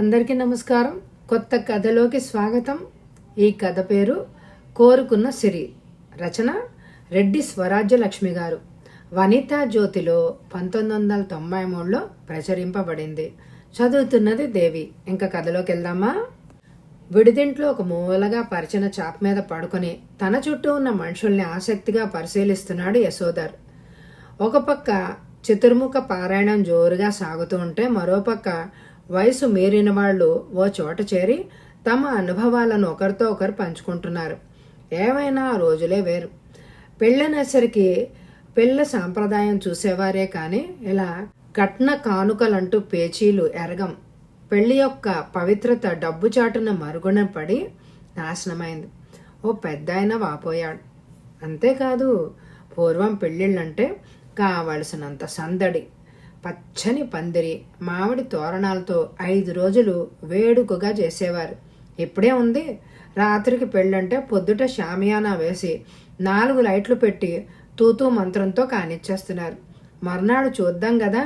అందరికీ నమస్కారం. కొత్త కథలోకి స్వాగతం. ఈ కథ పేరు కోరుకున్న సిరి. రచన రెడ్డి స్వరాజ్యలక్ష్మి గారు. వనితా జ్యోతిలో 1993లో ప్రచురింపబడింది. చదువుతున్నది దేవి. ఇంకా కథలోకి వెళ్దామా? విడిదింట్లో ఒక మూలగా పరిచిన చాప మీద పడుకొని తన చుట్టూ ఉన్న మనుషుల్ని ఆసక్తిగా పరిశీలిస్తున్నాడు యశోధర్. ఒక పక్క చతుర్ముఖ పారాయణం జోరుగా సాగుతూ ఉంటే మరోపక్క వయసు మీరిన వాళ్ళు ఓ చోట చేరి తమ అనుభవాలను ఒకరితో ఒకరు పంచుకుంటున్నారు. ఏమైనా ఆ రోజులే వేరు. పెళ్ళనేసరికి పెళ్ళ సాంప్రదాయం చూసేవారే కానీ ఇలా కట్న కానుకలంటూ పేచీలు ఎరగం. పెళ్లి యొక్క పవిత్రత డబ్బు చాటున మరుగున పడి నాశనమైంది. ఓ పెద్దాయన వాపోయాడు. అంతేకాదు, పూర్వం పెళ్ళిళ్ళంటే కావలసినంత సందడి, పచ్చని పందిరి, మామిడి తోరణాలతో 5 రోజులు వేడుకగా చేసేవారు. ఇప్పుడే ఉంది, రాత్రికి పెళ్ళంటే పొద్దుట షామియానా వేసి 4 లైట్లు పెట్టి తూతూ మంత్రంతో కానిచ్చేస్తున్నారు. మర్నాడు చూద్దాం కదా,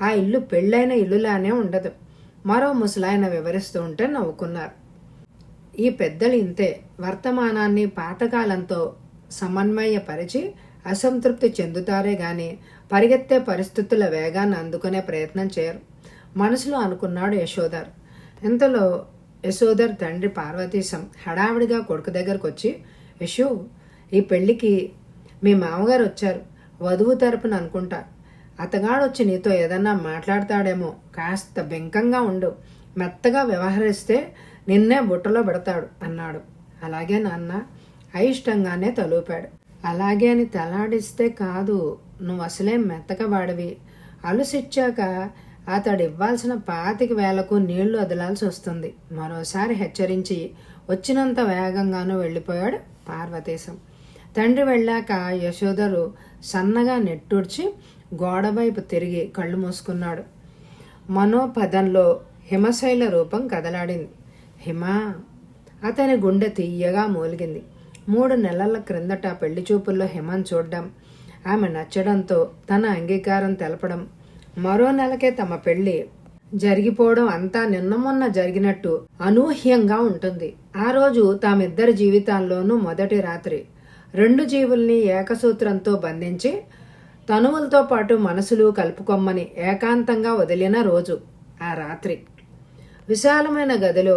ఆ ఇల్లు పెళ్ళైన ఇల్లులానే ఉండదు. మరో ముసలాయన వివరిస్తూ ఉంటే నవ్వుకున్నారు. ఈ పెద్దలు ఇంతే. వర్తమానాన్ని పాతకాలంతో సమన్వయపరిచి అసంతృప్తి చెందుతారే గాని పరిగెత్తే పరిస్థితుల వేగాన్ని అందుకునే ప్రయత్నం చేయరు మనసులో అనుకున్నాడు యశోధర్. ఇంతలో యశోధర్ తండ్రి పార్వతీశం హడావిడిగా కొడుకు దగ్గరకు వచ్చి, యశో, ఈ పెళ్లికి మీ మామగారు వచ్చారు. వధువు తరపున అనుకుంటా. అతగాడొచ్చి నీతో ఏదన్నా మాట్లాడతాడేమో, కాస్త బెంకంగా ఉండు. మెత్తగా వ్యవహరిస్తే నిన్నే బుట్టలో పెడతాడు అన్నాడు. అలాగే నాన్న, అయిష్టంగానే తలూపాడు. అలాగే అని తలాడిస్తే కాదు, నువ్వు అసలే మెత్తకవాడివి. అలుసిచ్చాక అతడు ఇవ్వాల్సిన 25,000 నీళ్లు వదలాల్సి వస్తుంది. మరోసారి హెచ్చరించి వచ్చినంత వేగంగానూ వెళ్ళిపోయాడు పార్వతీశం. తండ్రి వెళ్ళాక యశోధరు సన్నగా నెట్టూడ్చి గోడవైపు తిరిగి కళ్ళు మూసుకున్నాడు. మనోపదంలో హిమశైల రూపం కదలాడింది. హిమా! అతని గుండె తీయగా మూలిగింది. 3 నెలల క్రిందట పెళ్లి చూపుల్లో హిమను చూడ్డం, ఆమె నచ్చడంతో తన అంగీకారం తెలపడం, మరో నెలకే తమ పెళ్లి జరిగిపోవడం అంతా నిన్న మొన్న జరిగినట్టు అనూహ్యంగా ఉంటుంది. ఆ రోజు తామిద్దరి జీవితాల్లోనూ మొదటి రాత్రి. 2 జీవుల్ని ఏకసూత్రంతో బంధించి తనువులతో పాటు మనసులు కలుపుకొమ్మని ఏకాంతంగా వదిలిన రోజు ఆ రాత్రి. విశాలమైన గదిలో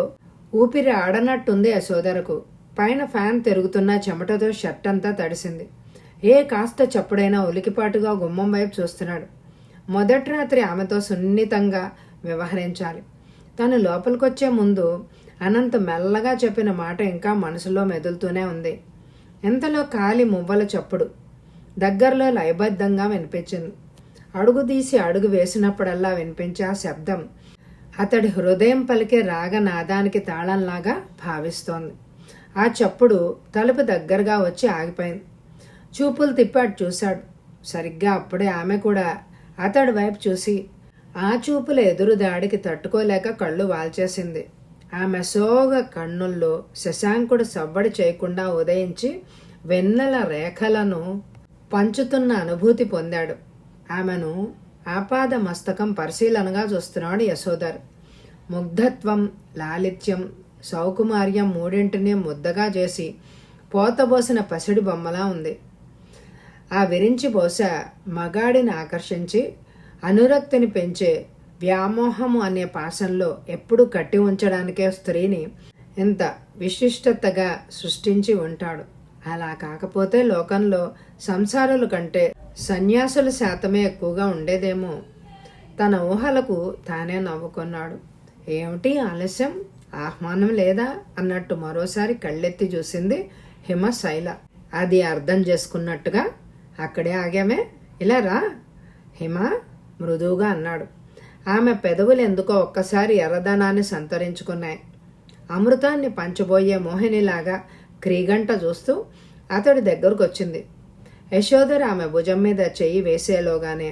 ఊపిరి ఆడనట్టుంది యశోధరకు. పైన ఫ్యాన్ తిరుగుతున్న చెమటతో షర్ట్ అంతా తడిసింది. ఏ కాస్త చప్పుడైనా ఉలికిపాటుగా గుమ్మం వైపు చూస్తున్నాడు. మొదటి రాత్రి ఆమెతో సున్నితంగా వ్యవహరించాలి. తను లోపలికొచ్చే ముందు అనంత మెల్లగా చెప్పిన మాట ఇంకా మనసులో మెదులుతూనే ఉంది. ఇంతలో కాలి మువ్వల చప్పుడు దగ్గరలో లయబద్ధంగా వినిపించింది. అడుగు తీసి అడుగు వేసినప్పుడల్లా వినిపించే ఆ శబ్దం అతడి హృదయం పలికే రాగనాదానికి తాళంలాగా భావిస్తోంది. ఆ చప్పుడు తలుపు దగ్గరగా వచ్చి ఆగిపోయింది. చూపులు తిప్పాడు చూశాడు. సరిగ్గా అప్పుడే ఆమె కూడా అతడి వైపు చూసి ఆ చూపుల ఎదురు దాడికి తట్టుకోలేక కళ్ళు వాల్చేసింది. ఆమె సోగ కన్నుల్లో శశాంకుడు సవ్వడి చేయకుండా ఉదయించి వెన్నెల రేఖలను పంచుతున్న అనుభూతి పొందాడు. ఆమెను ఆపాద మస్తకం పరిశీలనగా చూస్తున్నాడు యశోధర్. ముగ్ధత్వం, లాలిత్యం, సౌకుమార్యం మూడింటిని ముద్దగా చేసి పోతబోసిన పసిడి బొమ్మలా ఉంది. ఆ విరించి బోస మగాడిని ఆకర్షించి అనురక్తిని పెంచే వ్యామోహము అనే పాశంలో ఎప్పుడు కట్టి ఉంచడానికే స్త్రీని ఇంత విశిష్టతగా సృష్టించి ఉంటాడు. అలా కాకపోతే లోకంలో సంసారుల కంటే సన్యాసుల శాతమే ఎక్కువగా ఉండేదేమో. తన ఊహలకు తానే నవ్వుకున్నాడు. ఏమిటి ఆలస్యం, ఆహ్వానం లేదా అన్నట్టు మరోసారి కళ్ళెత్తి చూసింది హిమశైల. అది అర్థం చేసుకున్నట్టుగా, అక్కడే ఆగామే, ఇలా రా హిమ మృదువుగా అన్నాడు. ఆమె పెదవులు ఎందుకో ఒక్కసారి ఎర్రదనాన్ని సంతరించుకున్నాయి. అమృతాన్ని పంచబోయే మోహినిలాగా క్రీగంట చూస్తూ అతడి దగ్గరకు వచ్చింది. యశోధర్ ఆమె భుజం మీద చెయ్యి వేసేలోగానే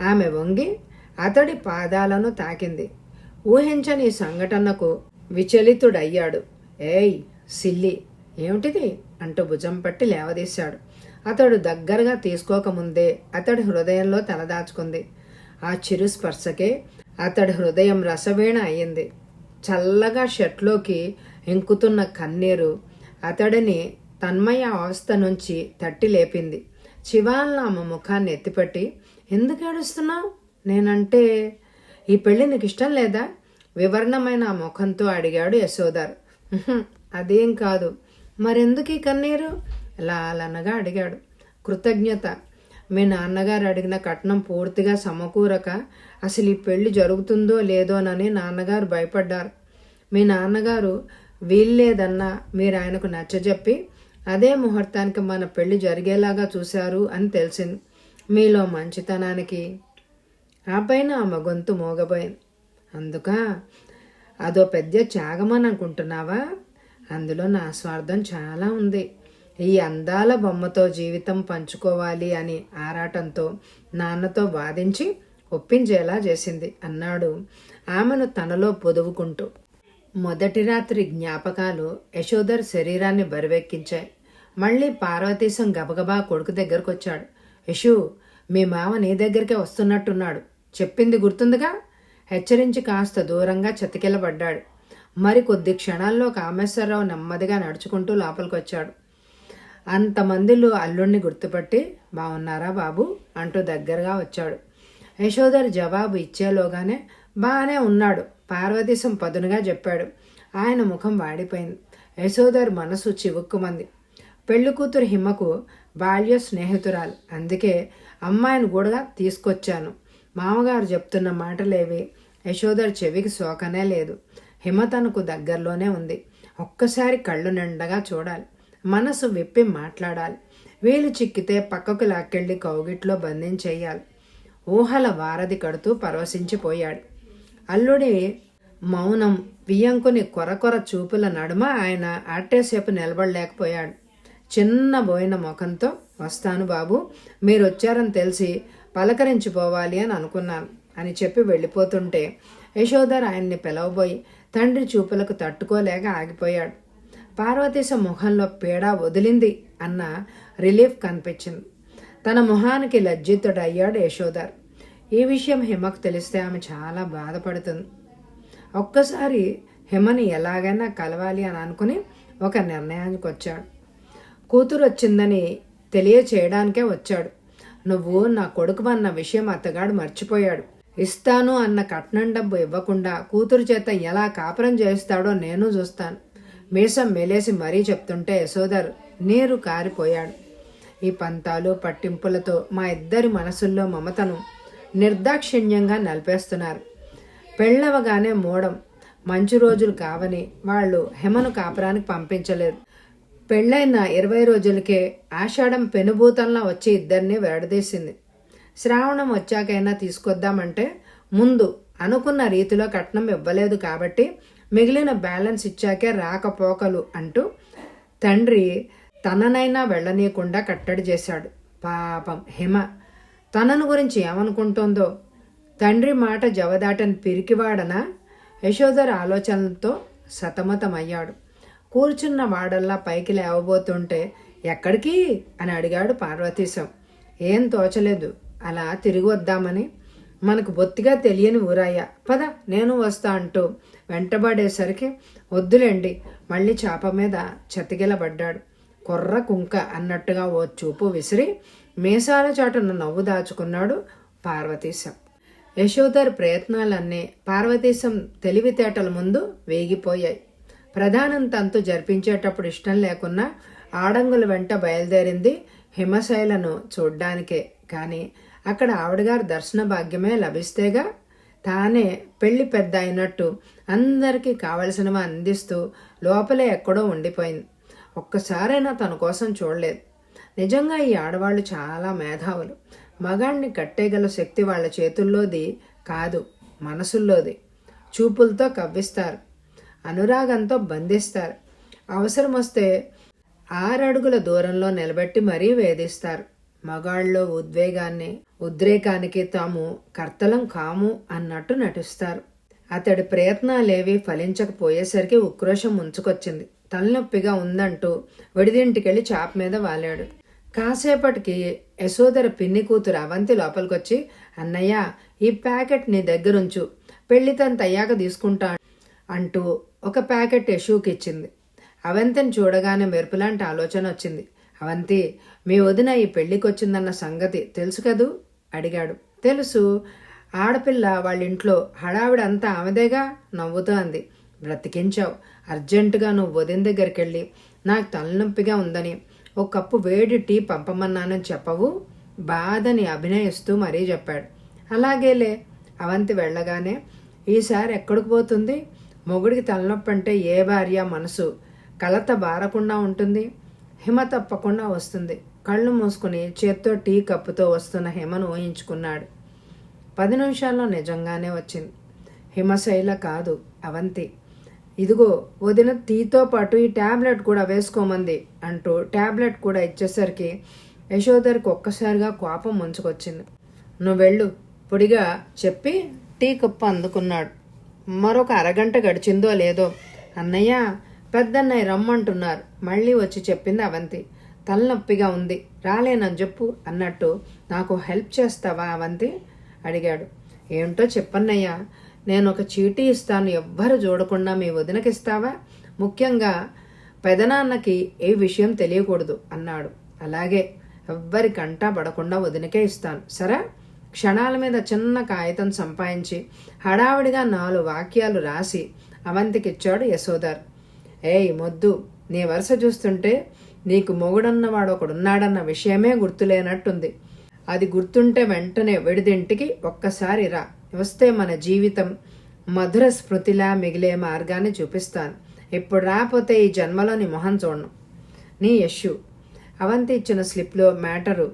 ఆమె వంగి అతడి పాదాలను తాకింది. ఊహించని సంఘటనకు విచలితుడయ్యాడు. ఏయ్ సిల్లి, ఏమిటిది అంటూ భుజం పట్టి లేవదీశాడు. అతడు దగ్గరగా తీసుకోకముందే అతడి హృదయంలో తలదాచుకుంది. ఆ చిరు స్పర్శకే అతడి హృదయం రసవీణ అయ్యింది. చల్లగా షర్ట్లోకి ఇంకుతున్న కన్నీరు అతడిని తన్మయ అవస్థ నుంచి తట్టి లేపింది. చివాలన ఆమె ముఖాన్ని ఎత్తిపట్టి, ఎందుకు ఏడుస్తున్నావు? నేనంటే ఈ పెళ్లి నీకు ఇష్టం లేదా? వివరణమైన ఆ ముఖంతో అడిగాడు యశోధర్. అదేం కాదు. మరెందుకు ఈ కన్నీరు? లాలనగా అడిగాడు. కృతజ్ఞత. మీ నాన్నగారు అడిగిన కట్నం పూర్తిగా సమకూరక అసలు ఈ పెళ్లి జరుగుతుందో లేదోనని నాన్నగారు భయపడ్డారు. మీ నాన్నగారు వీల్లేదన్నా మీరు ఆయనకు నచ్చజెప్పి అదే ముహూర్తానికి మన పెళ్లి జరిగేలాగా చూశారు అని తెలిసింది. మీలో మంచితనానికి. ఆ పైన ఆమె గొంతు మోగబోయింది. అందుకా? అదో పెద్ద త్యాగమని అనుకుంటున్నావా? అందులో నా స్వార్థం చాలా ఉంది. ఈ అందాల బొమ్మతో జీవితం పంచుకోవాలి అని ఆరాటంతో నాన్నతో వాదించి ఒప్పించేలా చేసింది అన్నాడు ఆమెను తనలో పొదువుకుంటూ. మొదటి రాత్రి జ్ఞాపకాలు యశోధర్ శరీరాన్ని బరువెక్కించాయి. మళ్ళీ పార్వతీశం గబగబా కొడుకు దగ్గరకు వచ్చాడు. యశు, మీ మామ నీ దగ్గరికే వస్తున్నట్టున్నాడు. చెప్పింది గుర్తుందిగా? హెచ్చరించి కాస్త దూరంగా చతికిలబడ్డాడు. మరి కొద్ది క్షణాల్లో కామేశ్వరరావు నెమ్మదిగా నడుచుకుంటూ లోపలికొచ్చాడు. అంతమందిలో అల్లుణ్ణి గుర్తుపట్టి, బాగున్నారా బాబు అంటూ దగ్గరగా వచ్చాడు. యశోధర్ జవాబు ఇచ్చేలోగానే బాగానే ఉన్నాడు పార్వతీశం పదునుగా చెప్పాడు. ఆయన ముఖం వాడిపోయింది. యశోధర్ మనసు చివుక్కుమంది. పెళ్లి కూతురు హిమకు బాల్య స్నేహితురాలు, అందుకే అమ్మాయిని కూడా తీసుకొచ్చాను. మామగారు చెప్తున్న మాటలేవి యశోధర్ చెవికి సోకనే లేదు. హిమ తనకు దగ్గరలోనే ఉంది. ఒక్కసారి కళ్ళు నిండగా చూడాలి, మనసు విప్పి మాట్లాడాలి. వీలు చిక్కితే పక్కకు లాక్కెళ్ళి కౌగిట్లో బంధించేయాలి. ఊహల వారధి కడుతూ పరవశించిపోయాడు. అల్లుడి మౌనం వియ్యంకుని కొరకొర చూపుల నడుమ ఆయన ఆటేసేపు నిలబడలేకపోయాడు. చిన్న బోయిన ముఖంతో, వస్తాను బాబు, మీరు వచ్చారని తెలిసి పలకరించిపోవాలి అని అనుకున్నాను అని చెప్పి వెళ్ళిపోతుంటే యశోధర్ ఆయన్ని పిలవబోయి తండ్రి చూపులకు తట్టుకోలేక ఆగిపోయాడు. పార్వతీశ ముఖంలో పీడ వదిలింది అన్న రిలీఫ్ కనిపించింది. తన మొహానికి లజ్జితుడయ్యాడు యశోధర్. ఈ విషయం హిమకు తెలిస్తే ఆమె చాలా బాధపడుతుంది. ఒక్కసారి హిమని ఎలాగైనా కలవాలి అని అనుకుని ఒక నిర్ణయానికి వచ్చాడు. కూతురు వచ్చిందని తెలియచేయడానికే వచ్చాడు. నువ్వు నా కొడుకు అన్న విషయం అత్తగాడు మర్చిపోయాడు. ఇస్తాను అన్న కట్నం డబ్బు ఇవ్వకుండా కూతురు చేత ఎలా కాపురం చేస్తాడో నేను చూస్తాను. మీసం మెలేసి మరీ చెప్తుంటే యశోధర్ నీరు కారిపోయాడు. ఈ పంతాలు పట్టింపులతో మా ఇద్దరి మనసుల్లో మమతను నిర్దాక్షిణ్యంగా నలిపేస్తున్నారు. పెళ్ళవగానే మూడం మంచి రోజులు కావని వాళ్ళు హిమను కాపురానికి పంపించలేదు. పెళ్ళైన 20 రోజులకే ఆషాఢం పెనుభూతంలా వచ్చి ఇద్దరిని వేడదీసింది. శ్రావణం వచ్చాకైనా తీసుకొద్దామంటే ముందు అనుకున్న రీతిలో కట్నం ఇవ్వలేదు కాబట్టి మిగిలిన బ్యాలెన్స్ ఇచ్చాకే రాకపోకలు అంటూ తండ్రి తననైనా వెళ్ళనీయకుండా కట్టడి చేశాడు. పాపం హిమ తనను గురించి ఏమనుకుంటోందో. తండ్రి మాట జవదాటని పిరికివాడన యశోధర్ ఆలోచనలతో సతమతమయ్యాడు. కూర్చున్న వాడల్లా పైకి లేవబోతుంటే ఎక్కడికి అని అడిగాడు పార్వతీశం. ఏం తోచలేదు, అలా తిరిగి వద్దామని. మనకు బొత్తిగా తెలియని ఊరయ్యా, పద నేను వస్తా అంటూ వెంటబడేసరికి వద్దులేండి మళ్ళీ చాప మీద చతికిలబడ్డాడు. కొర్ర కుంక అన్నట్టుగా ఓ చూపు విసిరి మీసాల చాటున నవ్వు దాచుకున్నాడు పార్వతీశం. యశోధర్ ప్రయత్నాలన్నీ పార్వతీశం తెలివితేటల ముందు వేగిపోయాయి. ప్రధానం తంతు జరిపించేటప్పుడు ఇష్టం లేకున్నా ఆడంగుల వెంట బయలుదేరింది హిమశైలను చూడ్డానికే. కానీ అక్కడ ఆవిడగారు దర్శన భాగ్యమే లభిస్తేగా. తానే పెళ్లి పెద్ద అయినట్టు అందరికీ కావలసినవి అందిస్తూ లోపలే ఎక్కడో ఉండిపోయింది. ఒక్కసారైనా తన కోసం చూడలేదు. నిజంగా ఈ ఆడవాళ్ళు చాలా మేధావులు. మగాణ్ణి కట్టేయగల శక్తి వాళ్ళ చేతుల్లోది కాదు, మనసుల్లోది. చూపులతో కవ్విస్తారు, అనురాగంతో బంధిస్తారు. అవసరం వస్తే 6 అడుగుల దూరంలో నిలబెట్టి మరీ వేధిస్తారు. మగాళ్ళలో ఉద్రేకానికి తాము కర్తలం కాము అన్నట్టు నటిస్తారు. అతడి ప్రయత్నాలేవి ఫలించకపోయేసరికి ఉక్రోషం ముంచుకొచ్చింది. తలనొప్పిగా ఉందంటూ విడిదింటికెళ్ళి చాప మీద వాలాడు. కాసేపటికి యశోధర పిన్ని కూతురు అవంతి లోపలికొచ్చి, అన్నయ్య ఈ ప్యాకెట్ నీ దగ్గరుంచు, పెళ్లితంత అయ్యాక తీసుకుంటా అంటూ ఒక ప్యాకెట్ యశుకి ఇచ్చింది. అవంతిని చూడగానే మెరుపులాంటి ఆలోచన వచ్చింది. అవంతి, మీ వదిన ఈ పెళ్లికి వచ్చిందన్న సంగతి తెలుసు కదూ అడిగాడు. తెలుసు. ఆడపిల్ల వాళ్ళ ఇంట్లో హడావిడి అంతా ఆమెదేగా నవ్వుతూ అంది. బ్రతికించావు. అర్జెంటుగా నువ్వు వదిన దగ్గరికి వెళ్ళి నాకు తలనొప్పిగా ఉందని ఒక కప్పు వేడి టీ పంపమన్నానని చెప్పవు బాధని అభినయిస్తూ మరీ చెప్పాడు. అలాగేలే. అవంతి వెళ్ళగానే ఈసారి ఎక్కడికి పోతుంది? మొగుడికి తలనొప్పి అంటే ఏ భార్య మనసు కలత బారకుండా ఉంటుంది? హిమ తప్పకుండా వస్తుంది. కళ్ళు మూసుకుని చేత్తో టీ కప్పుతో వస్తున్న హిమను ఊహించుకున్నాడు. 10 నిమిషాల్లో నిజంగానే వచ్చింది. హిమశైల కాదు, అవంతి. ఇదిగో వదిన టీతో పాటు ఈ ట్యాబ్లెట్ కూడా వేసుకోమంది అంటూ ట్యాబ్లెట్ కూడా ఇచ్చేసరికి యశోధర్కి ఒక్కసారిగా కోపం ముంచుకొచ్చింది. నువ్వు వెళ్ళు పొడిగా చెప్పి టీ కప్పు అందుకున్నాడు. మరొక అరగంట గడిచిందో లేదో, అన్నయ్య పెద్దన్నయ్య రమ్మంటున్నారు మళ్ళీ వచ్చి చెప్పింది అవంతి. తలనొప్పిగా ఉంది, రాలేనని చెప్పు అన్నట్టు నాకు హెల్ప్ చేస్తావా అవంతి అడిగాడు. ఏమిటో చెప్పన్నయ్యా, నేను ఒక చీటీ ఇస్తాను, ఎవ్వరు చూడకుండా మీ వదినకిస్తావా? ముఖ్యంగా పెదనాన్నకి ఏ విషయం తెలియకూడదు అన్నాడు. అలాగే, ఎవ్వరి కంటా పడకుండా వదినకే ఇస్తాను సరే. క్షణాల మీద చిన్న కాగితం సంపాదించి హడావిడిగా 4 వాక్యాలు రాసి అవంతికిచ్చాడు యశోధర్. ఏయ్ మొద్దు, నీ వరుస చూస్తుంటే నీకు మొగుడన్నవాడు ఒకడున్నాడన్న విషయమే గుర్తులేనట్టుంది. అది గుర్తుంటే వెంటనే విడిదింటికి ఒక్కసారి రా. వస్తే మన జీవితం మధుర స్మృతిలా మిగిలే మార్గాన్ని చూపిస్తాను. ఇప్పుడు రాకపోతే ఈ జన్మలో నీ మొహం చూడను. నీ యశు. అవంతి ఇచ్చిన స్లిప్లో మ్యాటరు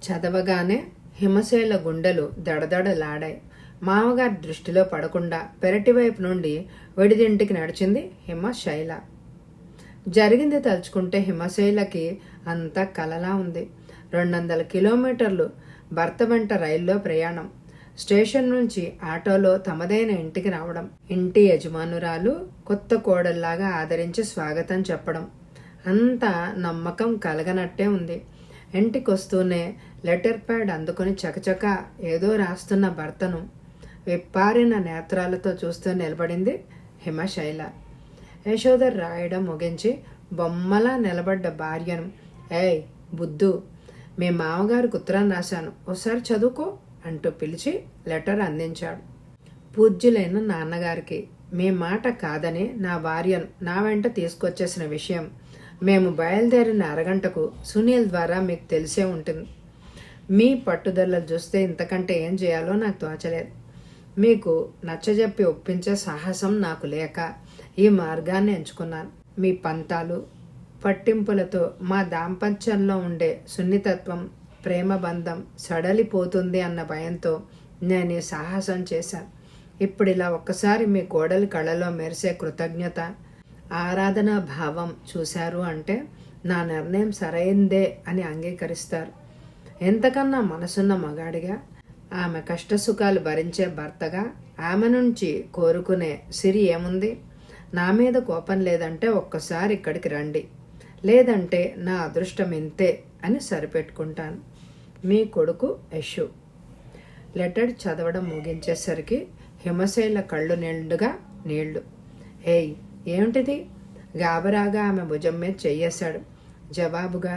చదవగానే హిమశైల గుండెలు దడదడలాడాయి. మామగారి దృష్టిలో పడకుండా పెరటివైపు నుండి విడిదింటికి నడిచింది హిమశైల. జరిగింది తలుచుకుంటే హిమశైలకి అంతా కలలా ఉంది. 200 కిలోమీటర్లు భర్త వెంట రైల్లో ప్రయాణం, స్టేషన్ నుంచి ఆటోలో తమదైన ఇంటికి రావడం, ఇంటి యజమానురాలు కొత్త కోడల్లాగా ఆదరించి స్వాగతం చెప్పడం, అంతా నమ్మకం కలగనట్టే ఉంది. ఇంటికొస్తూనే లెటర్ ప్యాడ్ అందుకుని చకచక ఏదో రాస్తున్న భర్తను విప్పారిన నేత్రాలతో చూస్తూ నిలబడింది హిమశైల. యశోధర్ రాయడం ముగించి బొమ్మలా నిలబడ్డ భార్యను, ఏయ్ బుద్ధు, మీ మామగారికి ఉత్తరం రాశాను, ఒకసారి చదువుకో అంటూ పిలిచి లెటర్ అందించాడు. పూజ్యులైన నాన్నగారికి, మీ మాట కాదని నా భార్యను నా వెంట తీసుకొచ్చేసిన విషయం మేము బయలుదేరిన అరగంటకు సునీల్ ద్వారా మీకు తెలిసే ఉంటుంది. మీ పట్టుదలలు చూస్తే ఇంతకంటే ఏం చేయాలో నాకు తోచలేదు. మీకు నచ్చజెప్పి ఒప్పించే సాహసం నాకు లేక ఈ మార్గాన్ని ఎంచుకున్నాను. మీ పంతాలు పట్టింపులతో మా దాంపత్యంలో ఉండే సున్నితత్వం, ప్రేమ బంధం సడలిపోతుంది అన్న భయంతో నేను ఈ సాహసం చేశాను. ఇప్పుడు ఇలా ఒక్కసారి మీ కోడలి కళ్ళలో మెరిసే కృతజ్ఞత, ఆరాధనా భావం చూశారు అంటే నా నిర్ణయం సరైందే అని అంగీకరిస్తారు. ఎంతకన్నా మనసున్న మగాడిగా, ఆమె కష్టసుఖాలు భరించే భర్తగా ఆమె నుంచి కోరుకునే సిరి ఏముంది? నా మీద కోపం లేదంటే ఒక్కసారి ఇక్కడికి రండి, లేదంటే నా అదృష్టం ఇంతే అని సరిపెట్టుకుంటాను. మీ కొడుకు యశు. లెటర్ చదవడం ముగించేసరికి హిమశైల కళ్ళు నిండుగా నీళ్లు. ఏయ్ ఏమిటిది? గాబరాగా ఆమె భుజం మీద చెయ్యేశాడు. జవాబుగా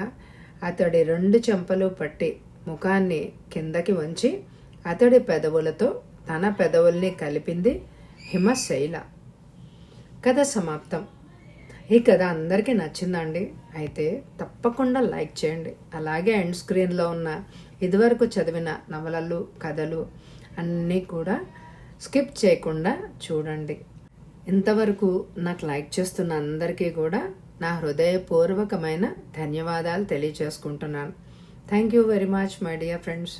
అతడి 2 చెంపలు పట్టి ముఖాన్ని కిందకి వంచి అతడి పెదవులతో తన పెదవుల్ని కలిపింది హిమశైల. కథ సమాప్తం. ఈ కథ అందరికీ నచ్చిందండి. అయితే తప్పకుండా లైక్ చేయండి. అలాగే ఎండ్ స్క్రీన్లో ఉన్న ఇదివరకు చదివిన నవలలు, కథలు అన్నీ కూడా స్కిప్ చేయకుండా చూడండి. ఇంతవరకు నాకు లైక్ చేస్తున్న అందరికీ కూడా నా హృదయపూర్వకమైన ధన్యవాదాలు తెలియజేసుకుంటున్నాను. Thank you very much my dear friends.